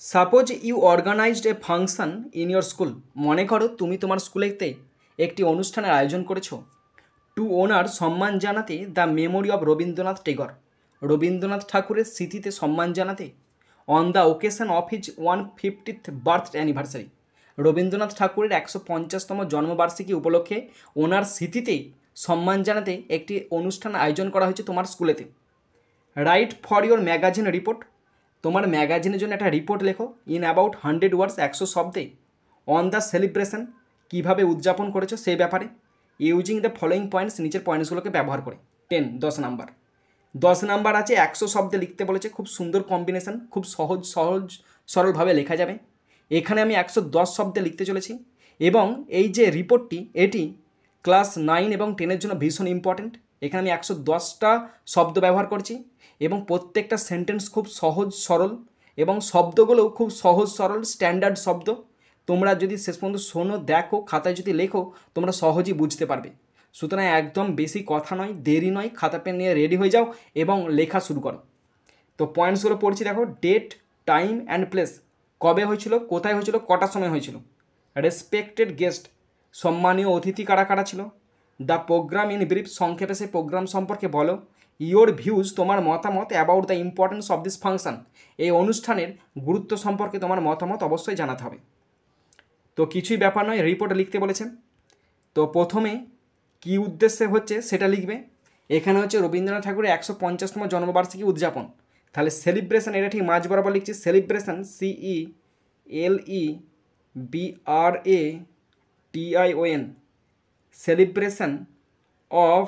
Suppose you organized a function in your school. মনে করো তুমি তোমার স্কুলেতে একটি অনুষ্ঠানের আয়োজন করেছো টু ওনার সম্মান জানাতে the memory of Rabindranath Tagore, Rabindranath ঠাকুরের স্মৃতিতে সম্মান জানাতে on the occasion of his 150th birth anniversary, Rabindranath ঠাকুরের 150তম জন্মবার্ষিকী উপলক্ষে ওনার স্মৃতিতে সম্মান জানাতে একটি অনুষ্ঠান আয়োজন করা হয়েছে তোমার স্কুলেতে। Right for your magazine report, তোমার ম্যাগাজিনের জন্য একটা রিপোর্ট লেখো ইন অ্যাবাউট 100 ওয়ার্ডস, 100 শব্দে, অন দ্য সেলিব্রেশন, কীভাবে উদযাপন করেছো সেই ব্যাপারে, ইউজিং দ্য ফলোয়িং পয়েন্টস, নিচের পয়েন্টসগুলোকে ব্যবহার করে। 10 নাম্বার 10 নাম্বার আছে, 100 শব্দে লিখতে বলেছে, খুব সুন্দর কম্বিনেশন, খুব সহজ সরলভাবে লেখা যাবে। এখানে আমি 110 শব্দে লিখতে চলেছি এবং এই যে রিপোর্টটি এটি ক্লাস 9 এবং 10-এর জন্য ভীষণ ইম্পর্ট্যান্ট। এখানে আমি 110টা শব্দ ব্যবহার করছি এবং প্রত্যেকটা সেন্টেন্স খুব সহজ সরল এবং শব্দগুলোও খুব সহজ সরল স্ট্যান্ডার্ড শব্দ। তোমরা যদি শেষ পর্যন্ত শোনো, দেখো, খাতায় যদি লেখো, তোমরা সহজেই বুঝতে পারবে। সুতরাং একদম বেশি কথা নয়, দেরি নয়, খাতা পেন নিয়ে রেডি হয়ে যাও এবং লেখা শুরু করো। তো পয়েন্টসগুলো পড়ছি, দেখো। ডেট, টাইম অ্যান্ড প্লেস, কবে হয়েছিল, কোথায় হয়েছিল, কটার সময় হয়েছিল। রেসপেক্টেড গেস্ট, সম্মানীয় অতিথি কারা কারা ছিল। দ্য প্রোগ্রাম ইন ব্রিফ, সংক্ষেপে সেই প্রোগ্রাম সম্পর্কে বলো। ইয়োর ভিউজ, তোমার মতামত। About the importance of this function, এই অনুষ্ঠানের গুরুত্ব সম্পর্কে তোমার মতামত অবশ্যই জানাতে হবে। তো কিছুই ব্যাপার নয়, রিপোর্ট লিখতে বলেছেন। তো প্রথমে কী উদ্দেশ্যে হচ্ছে সেটা লিখবে। এখানে হচ্ছে রবীন্দ্রনাথ ঠাকুরের 150তম জন্মবার্ষিকী উদযাপন, তাহলে সেলিব্রেশন, এটা ঠিক মাঝ বরাবর লিখছি। Celebration, CELEBRATION, celebration of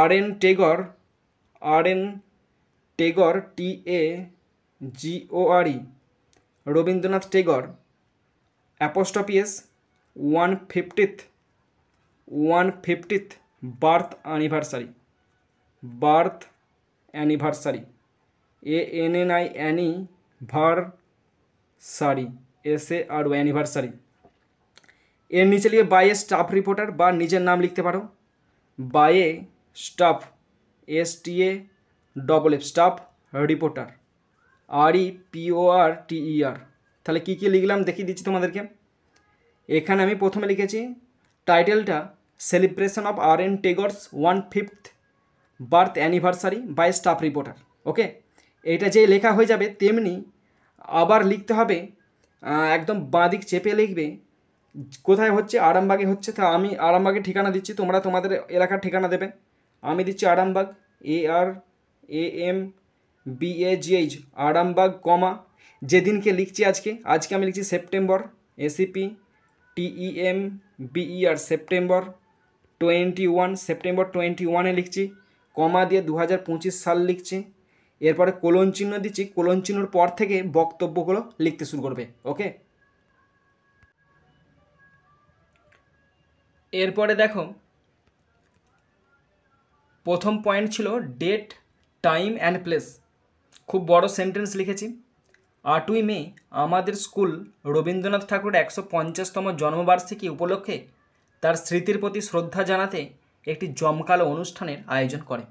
RN Tagore, TAGORE, Rabindranath Tagore, apostrophe S, 150th birth anniversary, anniversary, anniversary. এর নিচে লিখে বাই এ স্টাফ রিপোর্টার, বা নিজের নাম লিখতে পারো। By a staff, STAFF, staff reporter, REPORTER। তাহলে কী কী লিখলাম দেখিয়ে দিচ্ছি তোমাদেরকে। এখানে আমি প্রথমে লিখেছি টাইটেলটা celebration of RN Tagore's 150th birth anniversary by staff reporter. Okay, এইটা যেই লেখা হয়ে যাবে তেমনি আবার লিখতে হবে, একদম বাঁদিক চেপে লিখবে কোথায় হচ্ছে, আরামবাগে হচ্ছে। তা আমি আরামবাগের ঠিকানা দিচ্ছি, তোমরা তোমাদের এলাকার ঠিকানা দেবে। আমি দিচ্ছি আরামবাগ, ARAMBAGH, আরামবাগ, কমা যেদিনকে লিখছি আজকে আমি লিখছি সেপ্টেম্বর, SEPTEMBER, সেপ্টেম্বর 21, সেপ্টেম্বর 21-এ লিখছি, কমা দিয়ে 2025 সাল লিখছি। এরপরে কোলন চিহ্ন দিচ্ছি, কোলন চিহ্নর পর থেকে বক্তব্যগুলো লিখতে শুরু করবে। ওকে, এরপরে দেখো প্রথম পয়েন্ট ছিল ডেট, টাইম অ্যান্ড প্লেস। খুব বড় সেন্টেন্স লিখেছি। 8ই মে আমাদের স্কুল রবীন্দ্রনাথ ঠাকুরের 150তম জন্মবার্ষিকী উপলক্ষে তার স্মৃতির প্রতি শ্রদ্ধা জানাতে একটি জমকালো অনুষ্ঠানের আয়োজন করে।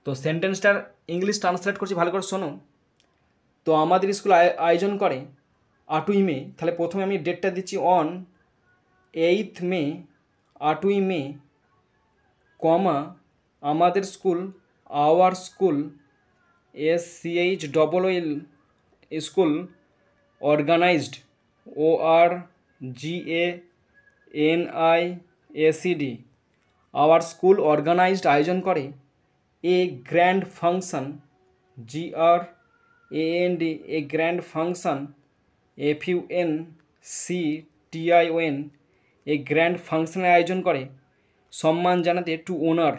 তো সেন্টেন্সটার ইংলিশ ট্রান্সলেট করছি, ভালো করে শোনো। তো আমাদের স্কুল আয়োজন করে 8ই মে, তাহলে প্রথমে আমি ডেটটা দিচ্ছি অন 8th মে, 8ই মে, কমা আমাদের school, our school, SCHOOL, school, organised, ORGANISED, our school organised আয়োজন করে a grand function, GRAND, a grand function, FUNCTION, a grand ফাংশনের আয়োজন করে সম্মান জানাতে to honour,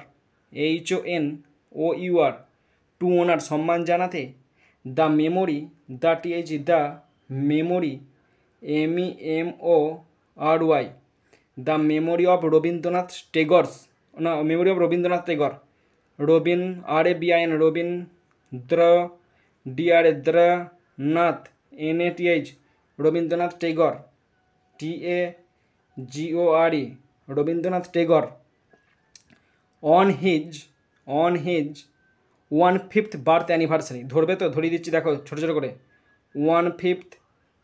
HONOUR, to honour সম্মান জানাতে the memory, the memory, MEMORY, the memory of Rabindranath Tagore's, না, memory of Rabindranath Tagore, RABIN, Rabindranath, NATH, Rabindranath Tagore, TAGORE, Rabindranath Tagore, on his 150th birth anniversary. ধরবে তো, ধরিয়ে দিচ্ছি, দেখো ছোটো ছোটো করে। 1/5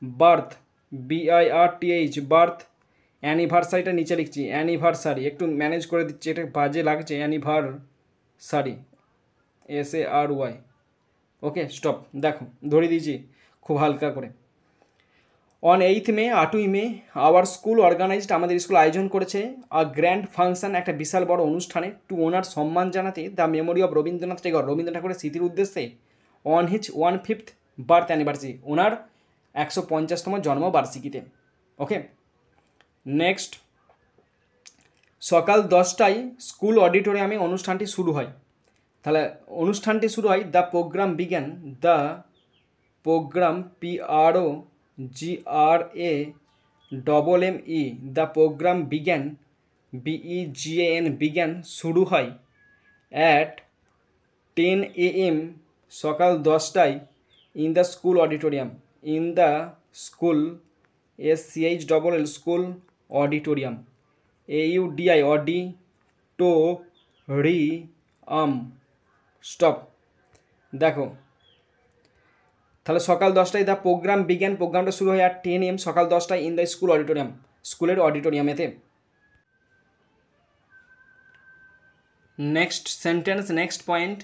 বার্থ, BIRTH বার্থ, অ্যানিভার্সারিটা নিচে লিখছি, অ্যানিভার্সারি একটু ম্যানেজ করে দিচ্ছি, এটা বাজে লাগছে, অ্যানিভার্সারি SARY। ওকে স্টপ, দেখো ধরে দিয়েছি খুব হালকা করে। অন 8 মে 8ই মে আওয়ার স্কুল অর্গানাইজড, আমাদের স্কুল আয়োজন করেছে আ গ্র্যান্ড ফাংশন, একটা বিশাল বড় অনুষ্ঠানে, টু ওনার সম্মান জানাতে the memory of Rabindranath Tagore, Rabindranath ঠাকুরের স্মৃতির উদ্দেশ্যে, অন হিজ 1/5 বার্থ অ্যানিভার্সারি, ওনার 150তম জন্মবার্ষিকীতে। ওকে নেক্সট, সকাল 10টায় স্কুল অডিটোরিয়ামে অনুষ্ঠানটি শুরু হয়। তাহলে অনুষ্ঠানটি শুরু হয়, দ্য প্রোগ্রাম বিজ্ঞান, the program PROGRAME, the program বিজ্ঞান BEGAN, বিজ্ঞান শুরু হয় অ্যাট 10 AM, সকাল 10টায়, in the school auditorium, in the school SCHLL school auditorium, AUDI auditorium. Stop, দেখো তাহলে সকাল 10টায় দ্য প্রোগ্রাম বিজ্ঞান, প্রোগ্রামটা শুরু হয় আর 10 AM, সকাল 10টায়, ইন দ্য স্কুল অডিটোরিয়াম, স্কুলের অডিটোরিয়ামেতে। Next sentence, next point,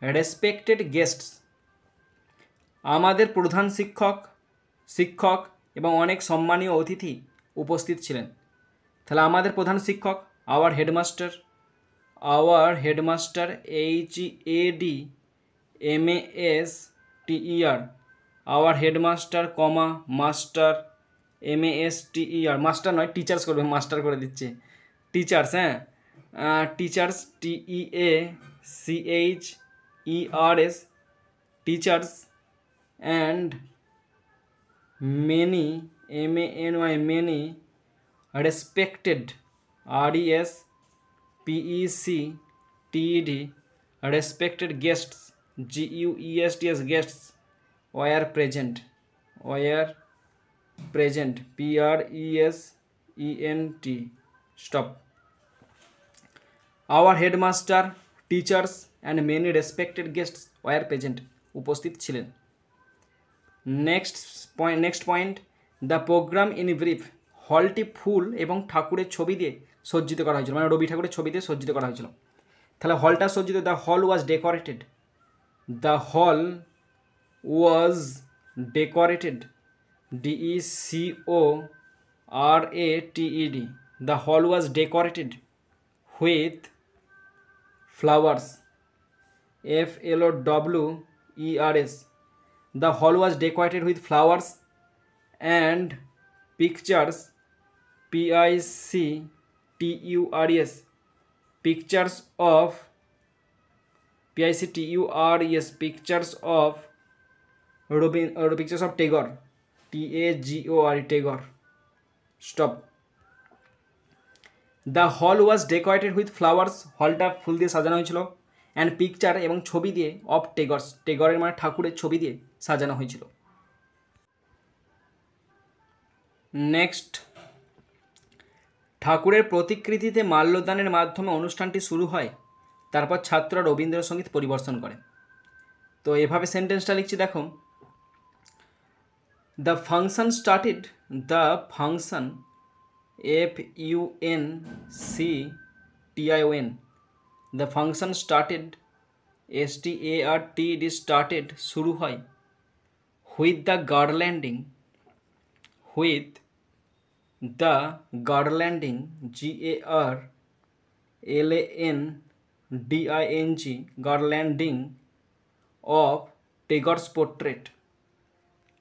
respected guests, আমাদের প্রধান শিক্ষক এবং অনেক সম্মানীয় অতিথি উপস্থিত ছিলেন। তাহলে আমাদের প্রধান শিক্ষক, our headmaster, HADMASTER, our headmaster, comma master, MASTER, master নয় টিচার্স করবে, মাস্টার করে দিচ্ছে, টিচার্স, হ্যাঁ teachers, TEACHERS, teachers, and many, MANY, respected, RESPECTED, respected guests, GUESTS, guests, were present, PRESENT। Stop. Our headmaster, teachers and many respected guests were present, উপস্থিত ছিলেন। Next point, the programme in brief, হলটি ফুল এবং ঠাকুরের ছবি দিয়ে সজ্জিত করা হয়েছিল, মানে রবি ঠাকুরের ছবি দিয়ে সজ্জিত করা হয়েছিল। তাহলে হলটা সজ্জিত, the hall was decorated, the hall was decorated, DECORATED, the hall was decorated with flowers, FLOWERS, the hall was decorated with flowers and pictures, PICTURS, pictures of Tagore, Tagore। Stop. The hall was decorated with flowers, হলটা ফুল দিয়ে সাজানো হয়েছিল, and picture এবং ছবি দিয়ে, of Tagore's, টেগরের মানে ঠাকুরের ছবি দিয়ে সাজানো হয়েছিল। নেক্সট, ঠাকুরের প্রতিকৃতিতে মাল্যদানের মাধ্যমে অনুষ্ঠানটি শুরু হয়, তারপর ছাত্ররা রবীন্দ্রসঙ্গীত পরিবেশন করে। তো এভাবে সেন্টেন্সটা লিখছি, দেখো, the function started, the function FUNCTION, the function started, STARTED, started, শুরু হয়, with the garlanding, GARLANDING, garlanding of Tagore's portrait,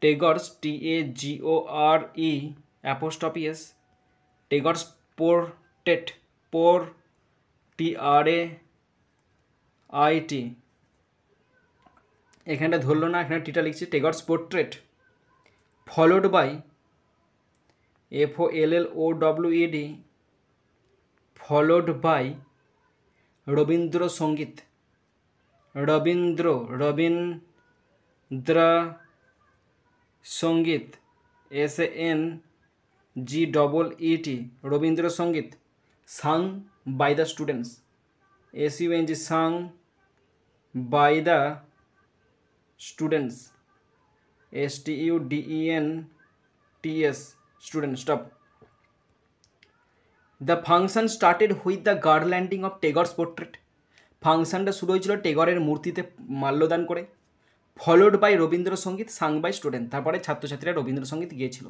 Tagore's, TAGORE', Tagore's portrait, TRAIT, এখানটা ধরলো না, এখানে টিটা লিখছি, Tagore's portrait, followed by, FOLLOWED, followed by Rabindrasangeet, Rabindrasangeet, SANGEET, Rabindrasangeet, sung by the students, SUNG, sung by the students, students, student, stop. The function started with the garlanding of Tagore's portrait. ফাংশনটা শুরু হয়েছিল টেগরের মূর্তিতে মাল্যদান করে, followed by Rabindrasangeet sung by student. তারপরে ছাত্রছাত্রীরা রবীন্দ্রসঙ্গীত গিয়েছিল।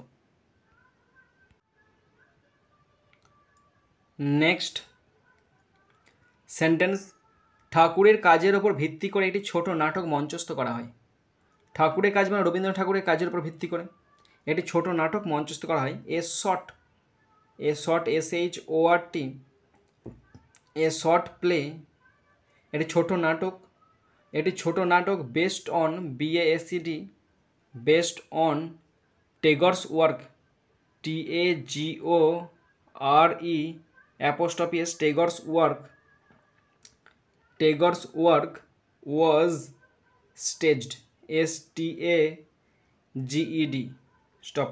Next sentence, ঠাকুরের কাজের ওপর ভিত্তি করে একটি ছোট নাটক মঞ্চস্থ করা হয়। ঠাকুরের কাজ মানে রবীন্দ্রনাথ ঠাকুরের কাজের উপর ভিত্তি করে একটি ছোট নাটক মঞ্চস্থ করা হয়। SHORT এ শর্ট প্লে, একটি ছোট নাটক based on BASED, based on Tagore's work, TAGORE', Tagore's work was staged, STAGED, stop.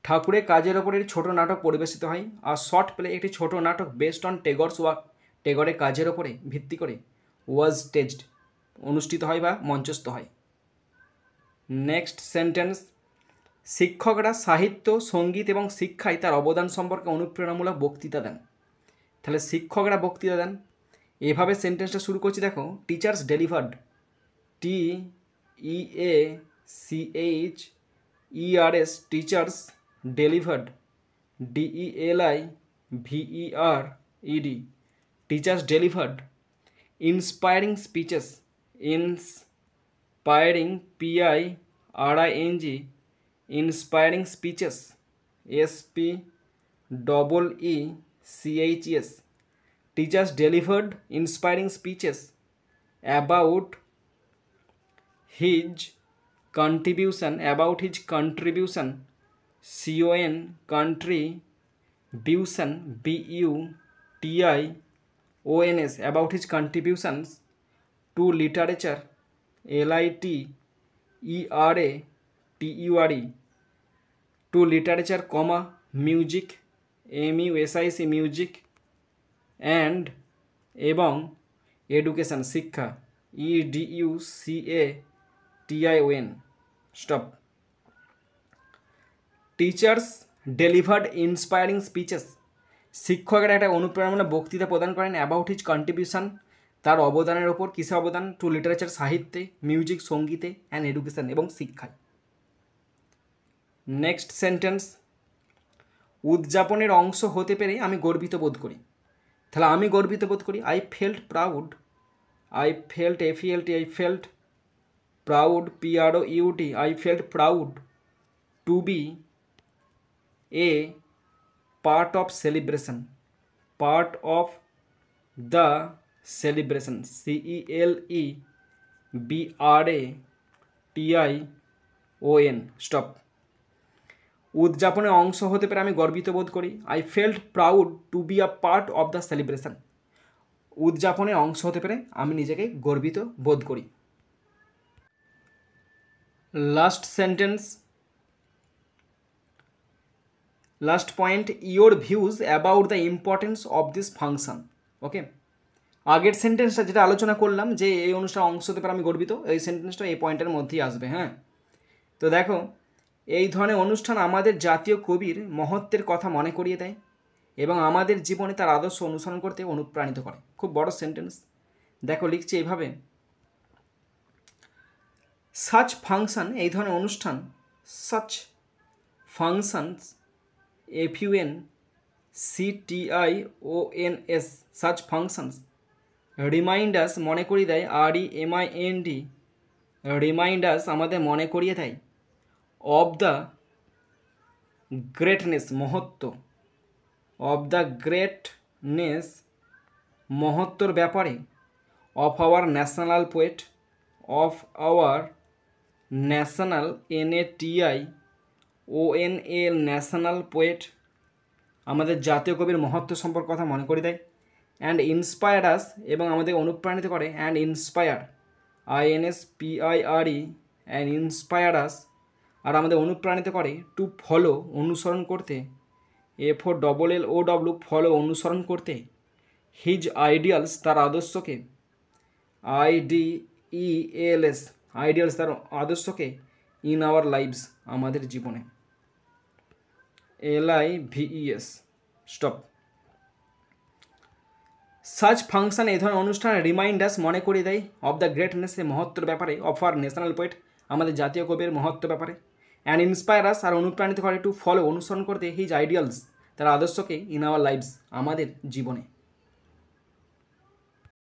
ঠাকুরের কাজের ওপর একটি ছোট নাটক পরিবেশিত হয়। আর শর্ট প্লে একটি ছোট নাটক বেসড অন টেগরস ওয়ার্ক, টেগরের কাজের ওপরে ভিত্তি করে, ওয়াজ স্টেজড অনুষ্ঠিত হয় বা মঞ্চস্থ হয়। নেক্সট সেন্টেন্স, শিক্ষকরা সাহিত্য, সঙ্গীত এবং শিক্ষায় তার অবদান সম্পর্কে অনুপ্রেরণামূলক বক্তৃতা দেন। তাহলে শিক্ষকরা বক্তৃতা দেন। এভাবে সেন্টেন্সটা শুরু করছি, দেখো, teachers delivered, TEACHERS, teachers delivered, DELIVERED, teachers delivered inspiring speeches, inspiring PIRING, inspiring speeches, SPEECHES, teachers delivered inspiring speeches about his contribution, contribution, BUTIONS, about his contributions to literature, LITERATURE, to literature, music, MUSIC, music, and এবং education, শিক্ষা, EDUCATION, stop. Teachers delivered inspiring speeches, শিক্ষকেরা একটা অনুপ্রেরণামূলক বক্তৃতা প্রদান করেন। About his contribution, তার অবদানের ওপর, কিসে অবদান, টু লিটারেচার, সাহিত্যে, মিউজিক, সঙ্গীতে, অ্যান্ড এডুকেশন এবং শিক্ষায়। নেক্সট সেন্টেন্স, উদযাপনের অংশ হতে পেরে আমি গর্বিত বোধ করি। তাহলে আমি গর্বিত বোধ করি, I felt proud, to be a part of celebration, part of the celebration, CELEBRATION, stop. উদযাপনে অংশ হতে পেরে আমি গর্বিত বোধ করি, I felt proud to be a part of the celebration, উদযাপনে অংশ হতে পেরে আমি নিজেকে গর্বিত বোধ করি। Last sentence, last point, your views about the importance of this function. Okay, আগের সেন্টেন্সটা যেটা আলোচনা করলাম যে এই অনুষ্ঠানে অংশ হতে পারে আমি গর্বিত, এই সেন্টেন্সটা এই পয়েন্টের মধ্যেই আসবে। হ্যাঁ, তো দেখো, এই ধরনের অনুষ্ঠান আমাদের জাতীয় কবির মহত্বের কথা মনে করিয়ে দেয় এবং আমাদের জীবনে তার আদর্শ অনুসরণ করতে অনুপ্রাণিত করে। খুব বড় সেন্টেন্স, দেখো লিখছি এইভাবে, সাচ ফাংশন, এই ধরনের অনুষ্ঠান, such functions, FUNCTIONS, such functions, reminders, মনে করিয়ে দেয়, REMIND, রিমাইন্ডার্স, আমাদের মনে করিয়ে দেয়, অফ দ্য গ্রেটনেস, মহত্ব, অফ দ্য গ্রেটনেস, মহত্বর ব্যাপারে, of our national poet, of our national, NATIONAL, national poet, আমাদের জাতীয় কবির মহত্ব সম্পর্কে কথা মনে করে দেয়, অ্যান্ড ইন্সপায়ার আস, এবং আমাদের অনুপ্রাণিত করে, and inspire, INSPIRE, and inspire us, আর আমাদের অনুপ্রাণিত করে, টু ফলো, অনুসরণ করতে, FOLLOW, ফলো, অনুসরণ করতে, হিজ আইডিয়ালস, তার আদর্শকে, IDEALS, আইডিয়ালস তার আদর্শকে ইন আওয়ার লাইভস আমাদের জীবনে। LIVES stop. সাচ ফাংশন এই ধরনের অনুষ্ঠান রিমাইন্ডার্স মনে করিয়ে দেয় অফ দ্য গ্রেটনেস এ মহত্বর ব্যাপারে, অফ আর ন্যাশনাল পোয়েট আমাদের জাতীয় কবির মহত্ব ব্যাপারে, অ্যান্ড ইন্সপায়ারাস আর অনুপ্রাণিত করে টু ফলো অনুসরণ করতে হিজ আইডিয়ালস তার আদর্শকে ইন আওয়ার লাইভস আমাদের জীবনে।